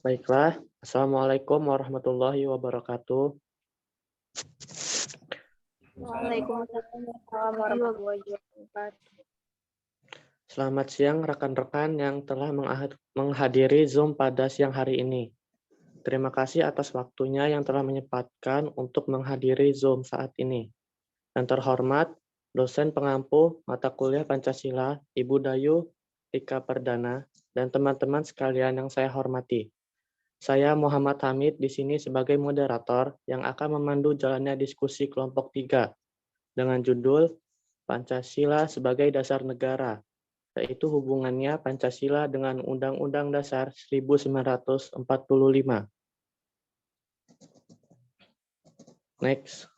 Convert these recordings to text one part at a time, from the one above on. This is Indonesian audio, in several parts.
Baiklah, Assalamualaikum warahmatullahi wabarakatuh. Waalaikumsalam warahmatullahi wabarakatuh. Selamat siang rekan-rekan yang telah menghadiri Zoom pada siang hari ini. Terima kasih atas waktunya yang telah menyempatkan untuk menghadiri Zoom saat ini. Yang terhormat, dosen pengampu mata kuliah Pancasila, Ibu Dayu Tika Perdana, dan teman-teman sekalian yang saya hormati. Saya Muhammad Hamid di sini sebagai moderator yang akan memandu jalannya diskusi kelompok 3 dengan judul Pancasila sebagai Dasar Negara, yaitu hubungannya Pancasila dengan Undang-Undang Dasar 1945. Next.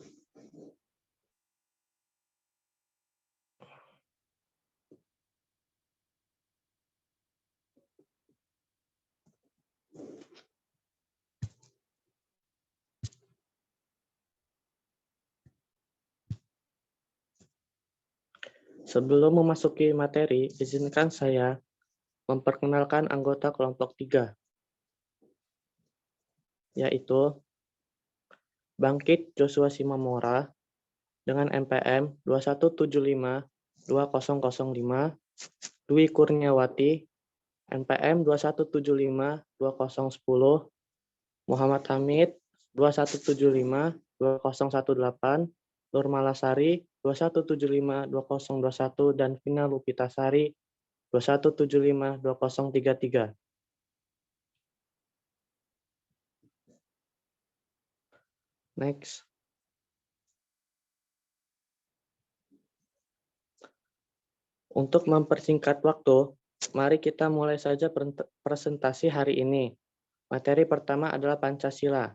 Sebelum memasuki materi, izinkan saya memperkenalkan anggota kelompok 3, yaitu Bangkit Joshua Simamora dengan NPM 21752005, Dwi Kurniawati NPM 21752010, Muhammad Hamid 21752018, Nurmalasari 21752021, dan Vina Lupitasari 21752033. Next. Untuk mempersingkat waktu, mari kita mulai saja presentasi hari ini. Materi pertama adalah Pancasila.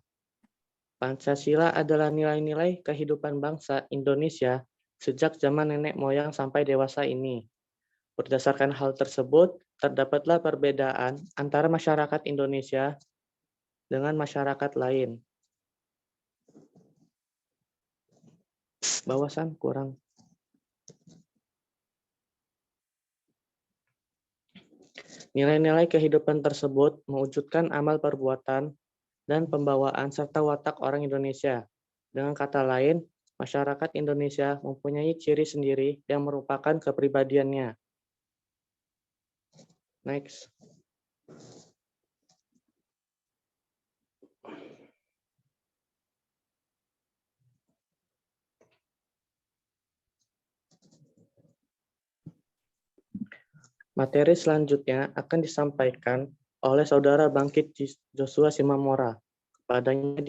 Pancasila adalah nilai-nilai kehidupan bangsa Indonesia sejak zaman nenek moyang sampai dewasa ini. Berdasarkan hal tersebut, terdapatlah perbedaan antara masyarakat Indonesia dengan masyarakat lain. Bawasan kurang. Nilai-nilai kehidupan tersebut mewujudkan amal perbuatan dan pembawaan serta watak orang Indonesia. Dengan kata lain, masyarakat Indonesia mempunyai ciri sendiri yang merupakan kepribadiannya. Next. Materi selanjutnya akan disampaikan oleh Saudara Bangkit Joshua Simamora. Kepadanya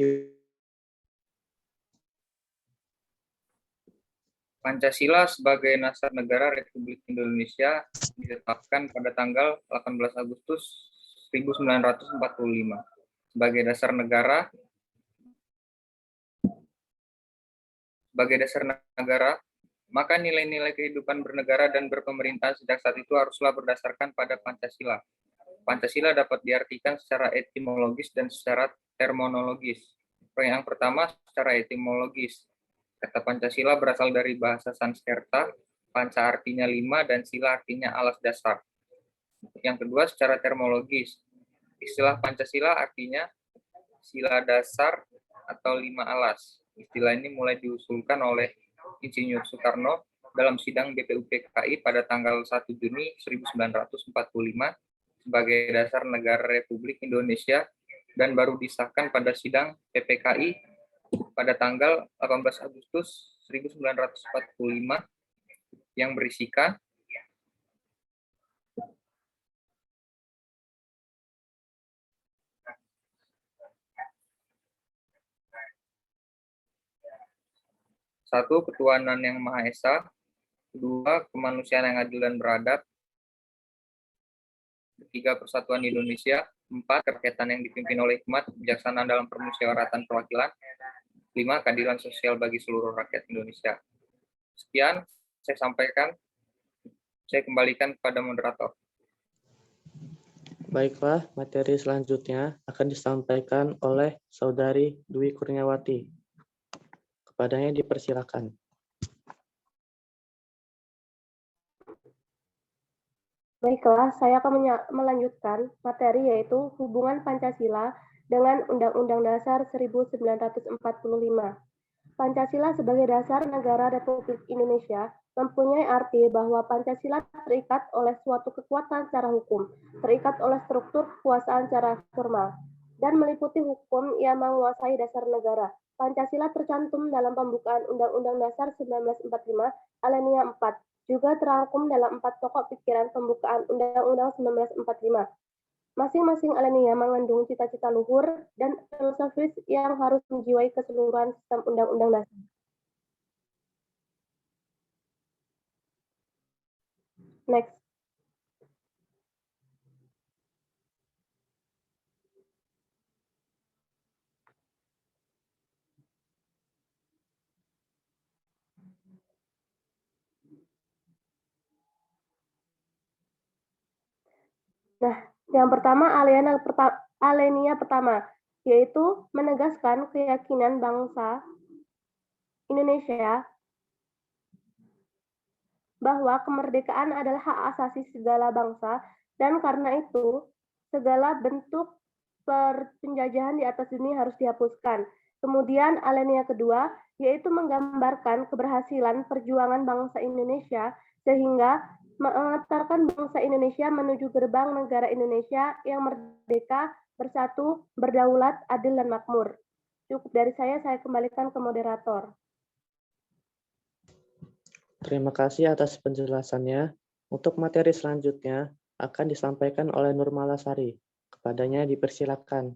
Pancasila sebagai dasar negara Republik Indonesia ditetapkan pada tanggal 18 Agustus 1945 sebagai dasar negara. Maka nilai-nilai kehidupan bernegara dan berpemerintah sejak saat itu haruslah berdasarkan pada Pancasila. Pancasila dapat diartikan secara etimologis dan secara terminologis. Yang pertama, secara etimologis. Kata Pancasila berasal dari bahasa Sanskerta, panca artinya 5, dan sila artinya alas dasar. Yang kedua, secara terminologis. Istilah Pancasila artinya sila dasar atau 5 alas. Istilah ini mulai diusulkan oleh Insinyur Soekarno dalam sidang BPUPKI pada tanggal 1 Juni 1945 sebagai dasar negara Republik Indonesia dan baru disahkan pada sidang PPKI pada tanggal 18 Agustus 1945 yang berisikan satu, ketuhanan yang Maha Esa, kedua, kemanusiaan yang adil dan beradab, ketiga, persatuan Indonesia, empat, kerakyatan yang dipimpin oleh hikmat, kebijaksanaan dalam permusyawaratan perwakilan, lima, keadilan sosial bagi seluruh rakyat Indonesia. Sekian saya sampaikan, saya kembalikan kepada moderator. Baiklah, materi selanjutnya akan disampaikan oleh Saudari Dwi Kurniawati. Kepadanya dipersilakan. Baiklah, saya akan melanjutkan materi yaitu hubungan Pancasila dengan Undang-Undang Dasar 1945. Pancasila sebagai dasar negara Republik Indonesia mempunyai arti bahwa Pancasila terikat oleh suatu kekuatan secara hukum, terikat oleh struktur kekuasaan secara formal, dan meliputi hukum yang menguasai dasar negara. Pancasila tercantum dalam pembukaan Undang-Undang Dasar 1945 alinea 4, juga terangkum dalam 4 pokok pikiran pembukaan Undang-Undang 1945. Masing-masing alinea mengandung cita-cita luhur dan filosofis yang harus menjiwai keseluruhan sistem undang-undang dasar. Next. Nah, yang pertama alinea pertama, yaitu menegaskan keyakinan bangsa Indonesia bahwa kemerdekaan adalah hak asasi segala bangsa dan karena itu segala bentuk penjajahan di atas dunia harus dihapuskan. Kemudian alinea kedua yaitu menggambarkan keberhasilan perjuangan bangsa Indonesia sehingga mengantarkan bangsa Indonesia menuju gerbang negara Indonesia yang merdeka, bersatu, berdaulat, adil, dan makmur. Cukup dari saya kembalikan ke moderator. Terima kasih atas penjelasannya. Untuk materi selanjutnya akan disampaikan oleh Nurmalasari. Kepadanya dipersilakan.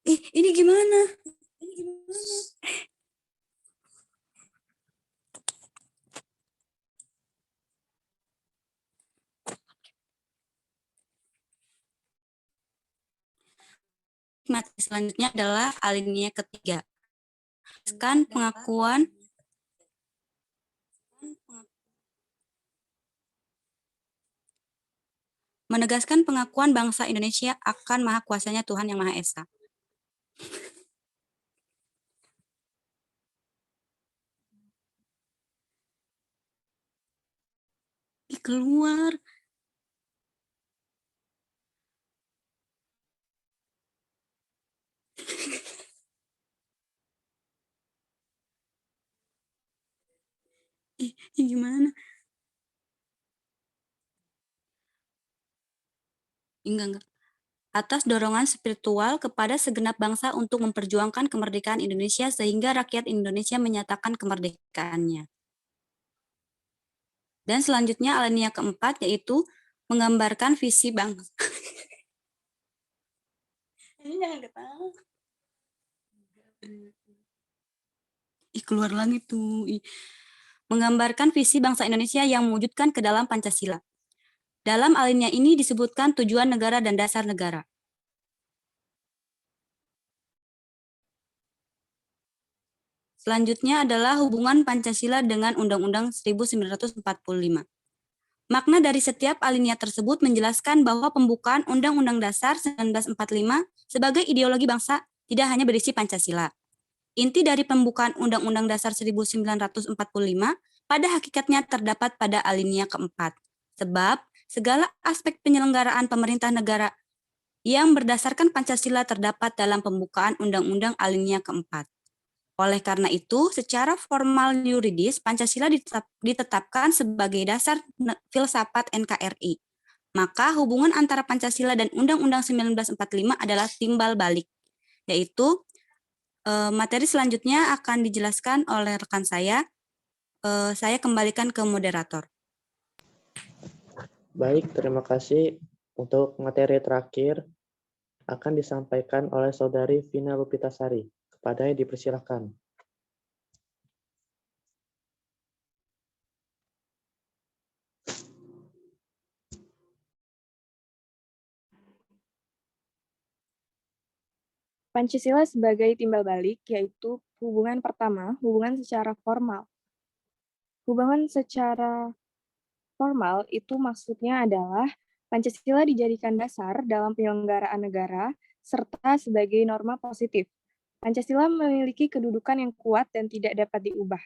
Ini gimana? Materi selanjutnya adalah alinea ketiga. Menegaskan pengakuan bangsa Indonesia akan maha kuasanya Tuhan Yang Maha Esa. Keluar. Gimana? Enggak. Atas dorongan spiritual kepada segenap bangsa untuk memperjuangkan kemerdekaan Indonesia sehingga rakyat Indonesia menyatakan kemerdekaannya. Dan selanjutnya alinea keempat yaitu menggambarkan visi bangsa. Ini jangan ketawa. Keluar lagi tuh. Menggambarkan visi bangsa Indonesia yang mewujudkan ke dalam Pancasila. Dalam alinea ini disebutkan tujuan negara dan dasar negara. Selanjutnya adalah hubungan Pancasila dengan Undang-Undang 1945. Makna dari setiap alinea tersebut menjelaskan bahwa pembukaan Undang-Undang Dasar 1945 sebagai ideologi bangsa tidak hanya berisi Pancasila. Inti dari pembukaan Undang-Undang Dasar 1945 pada hakikatnya terdapat pada alinea keempat. Sebab segala aspek penyelenggaraan pemerintah negara yang berdasarkan Pancasila terdapat dalam pembukaan Undang-Undang alinea keempat. Oleh karena itu, secara formal yuridis, Pancasila ditetapkan sebagai dasar filsafat NKRI. Maka hubungan antara Pancasila dan Undang-Undang 1945 adalah timbal balik, yaitu materi selanjutnya akan dijelaskan oleh rekan saya. Saya kembalikan ke moderator. Baik, terima kasih. Untuk materi terakhir akan disampaikan oleh Saudari Vina Lupitasari. Kepadanya dipersilakan. Pancasila sebagai timbal balik, yaitu hubungan pertama, hubungan secara formal. Hubungan secara formal itu maksudnya adalah Pancasila dijadikan dasar dalam penyelenggaraan negara serta sebagai norma positif. Pancasila memiliki kedudukan yang kuat dan tidak dapat diubah.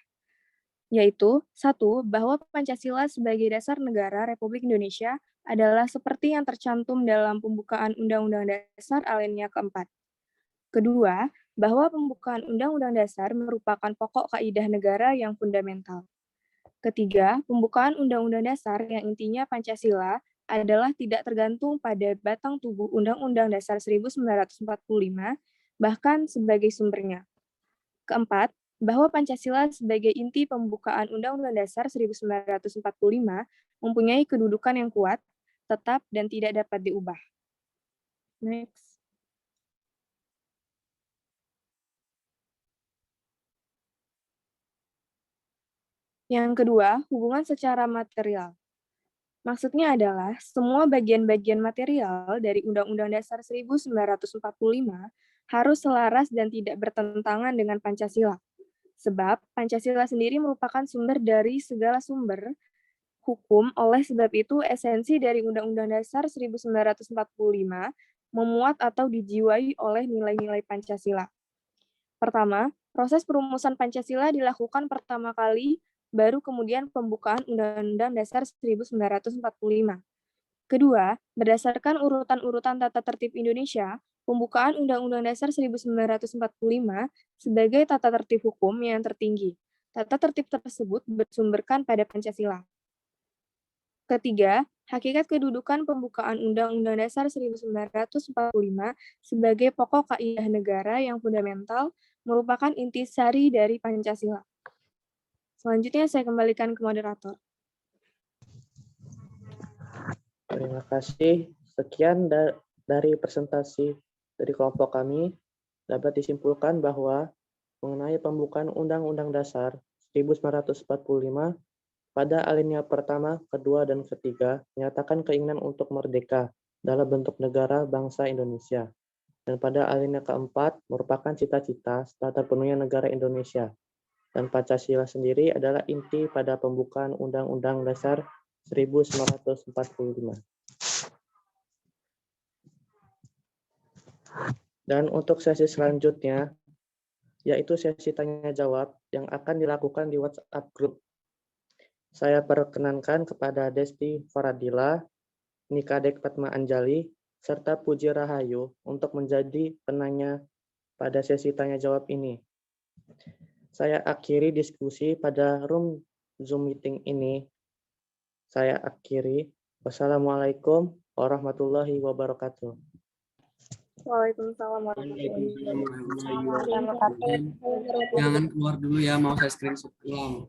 yaitu 1. Bahwa Pancasila sebagai dasar negara Republik Indonesia adalah seperti yang tercantum dalam pembukaan Undang-Undang Dasar alinea keempat. Kedua, bahwa pembukaan Undang-Undang Dasar merupakan pokok kaidah negara yang fundamental. Ketiga, pembukaan Undang-Undang Dasar yang intinya Pancasila adalah tidak tergantung pada batang tubuh Undang-Undang Dasar 1945, bahkan sebagai sumbernya. Keempat, bahwa Pancasila sebagai inti pembukaan Undang-Undang Dasar 1945 mempunyai kedudukan yang kuat, tetap, dan tidak dapat diubah. Next. Yang kedua, hubungan secara material. Maksudnya adalah semua bagian-bagian material dari Undang-Undang Dasar 1945 harus selaras dan tidak bertentangan dengan Pancasila. Sebab Pancasila sendiri merupakan sumber dari segala sumber hukum, oleh sebab itu esensi dari Undang-Undang Dasar 1945 memuat atau dijiwai oleh nilai-nilai Pancasila. Pertama, proses perumusan Pancasila dilakukan pertama kali, baru kemudian pembukaan Undang-Undang Dasar 1945. Kedua, berdasarkan urutan-urutan tata tertib Indonesia, pembukaan Undang-Undang Dasar 1945 sebagai tata tertib hukum yang tertinggi. Tata tertib tersebut bersumberkan pada Pancasila. Ketiga, hakikat kedudukan pembukaan Undang-Undang Dasar 1945 sebagai pokok kaidah negara yang fundamental merupakan intisari dari Pancasila. Selanjutnya saya kembalikan ke moderator. Terima kasih. Sekian dari presentasi dari kelompok kami, dapat disimpulkan bahwa mengenai pembukaan Undang-Undang Dasar 1945 pada alinea pertama, kedua, dan ketiga menyatakan keinginan untuk merdeka dalam bentuk negara bangsa Indonesia. Dan pada alinea keempat merupakan cita-cita setelah terpenuhnya negara Indonesia. Dan Pancasila sendiri adalah inti pada pembukaan Undang-Undang Dasar 1945. Dan untuk sesi selanjutnya, yaitu sesi tanya-jawab yang akan dilakukan di WhatsApp Group. Saya perkenankan kepada Desti Faradila, Nikadek Fatma Anjali, serta Puji Rahayu untuk menjadi penanya pada sesi tanya-jawab ini. Saya akhiri diskusi pada room Zoom meeting ini. Saya akhiri. Wassalamualaikum warahmatullahi wabarakatuh. Waalaikumsalam warahmatullahi wabarakatuh. Jangan keluar dulu ya, mau saya screenshot ulang.